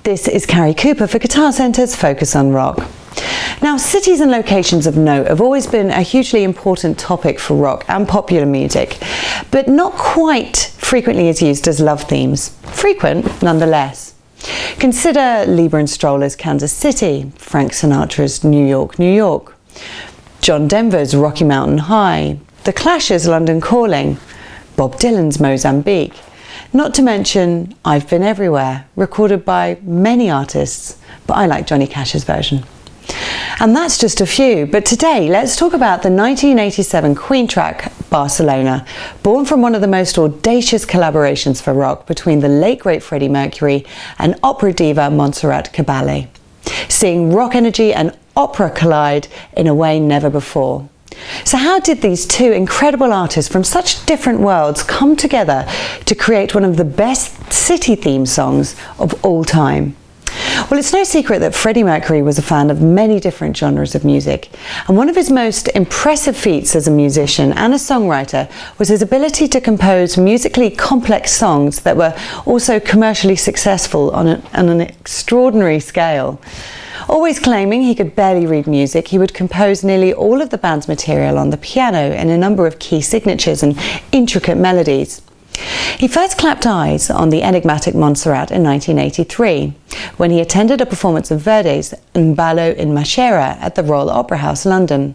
This is Carrie Cooper for Guitar Centre's Focus on Rock. Now, cities and locations of note have always been a hugely important topic for rock and popular music, but not quite frequently as used as love themes. Frequent, nonetheless. Consider Lieber and Stroller's Kansas City, Frank Sinatra's New York, New York, John Denver's Rocky Mountain High, The Clash's London Calling, Bob Dylan's Mozambique. Not to mention I've Been Everywhere, recorded by many artists, but I like Johnny Cash's version. And that's just a few, but today let's talk about the 1987 Queen track Barcelona, born from one of the most audacious collaborations for rock between the late great Freddie Mercury and opera diva Montserrat Caballé, seeing rock energy and opera collide in a way never before. So how did these two incredible artists from such different worlds come together to create one of the best city theme songs of all time? Well, it's no secret that Freddie Mercury was a fan of many different genres of music, and one of his most impressive feats as a musician and a songwriter was his ability to compose musically complex songs that were also commercially successful on an extraordinary scale. Always claiming he could barely read music, he would compose nearly all of the band's material on the piano in a number of key signatures and intricate melodies. He first clapped eyes on the enigmatic Montserrat in 1983, when he attended a performance of Verdi's Un ballo in Maschera at the Royal Opera House, London.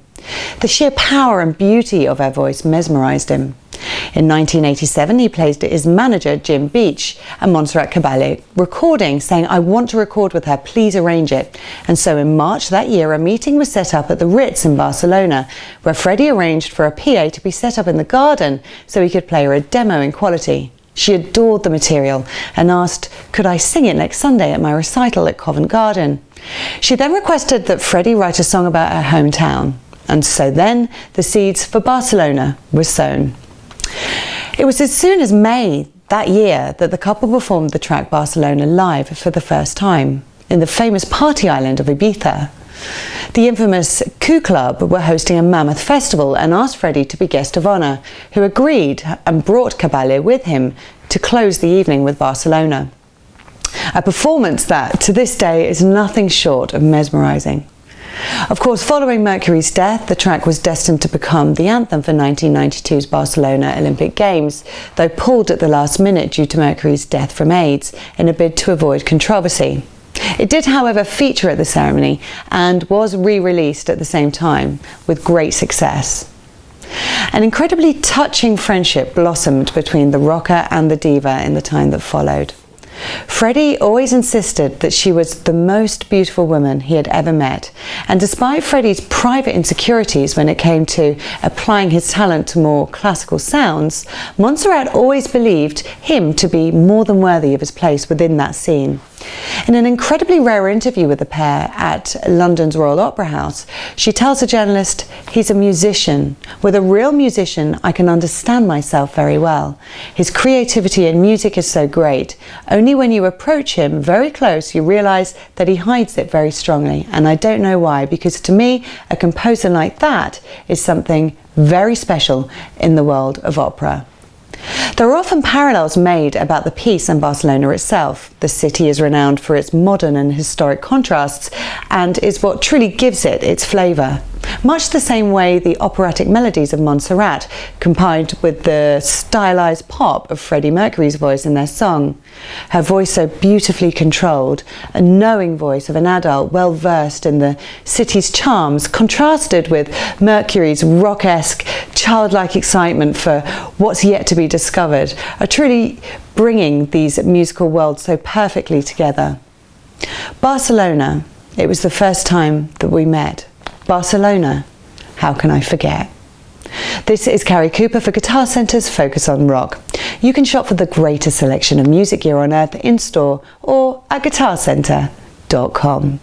The sheer power and beauty of her voice mesmerised him. In 1987, he placed his manager, Jim Beach, and Montserrat Caballé recording, saying, "I want to record with her, please arrange it." And so in March that year, a meeting was set up at the Ritz in Barcelona, where Freddie arranged for a PA to be set up in the garden so he could play her a demo in quality. She adored the material and asked, "Could I sing it next Sunday at my recital at Covent Garden?" She then requested that Freddie write a song about her hometown. And so then the seeds for Barcelona were sown. It was as soon as May that year that the couple performed the track Barcelona live for the first time in the famous party island of Ibiza. The infamous Q Club were hosting a mammoth festival and asked Freddie to be guest of honour, who agreed and brought Caballé with him to close the evening with Barcelona. A performance that, to this day, is nothing short of mesmerising. Of course, following Mercury's death, the track was destined to become the anthem for 1992's Barcelona Olympic Games, though pulled at the last minute due to Mercury's death from AIDS in a bid to avoid controversy. It did, however, feature at the ceremony and was re-released at the same time, with great success. An incredibly touching friendship blossomed between the rocker and the diva in the time that followed. Freddie always insisted that she was the most beautiful woman he had ever met, and despite Freddie's private insecurities when it came to applying his talent to more classical sounds, Montserrat always believed him to be more than worthy of his place within that scene. In an incredibly rare interview with the pair at London's Royal Opera House, she tells a journalist, "He's a musician. With a real musician, I can understand myself very well. His creativity in music is so great. Only when you approach him very close, you realise that he hides it very strongly. And I don't know why, because to me, a composer like that is something very special in the world of opera." There are often parallels made about the piece and Barcelona itself. The city is renowned for its modern and historic contrasts and is what truly gives it its flavour. Much the same way the operatic melodies of Montserrat combined with the stylised pop of Freddie Mercury's voice in their song. Her voice so beautifully controlled, a knowing voice of an adult well versed in the city's charms, contrasted with Mercury's rock-esque, childlike excitement for what's yet to be discovered, are truly bringing these musical worlds so perfectly together. Barcelona, it was the first time that we met. Barcelona, how can I forget? This is Carrie Cooper for Guitar Centre's Focus on Rock. You can shop for the greatest selection of music gear on earth in store or at guitarcentre.com.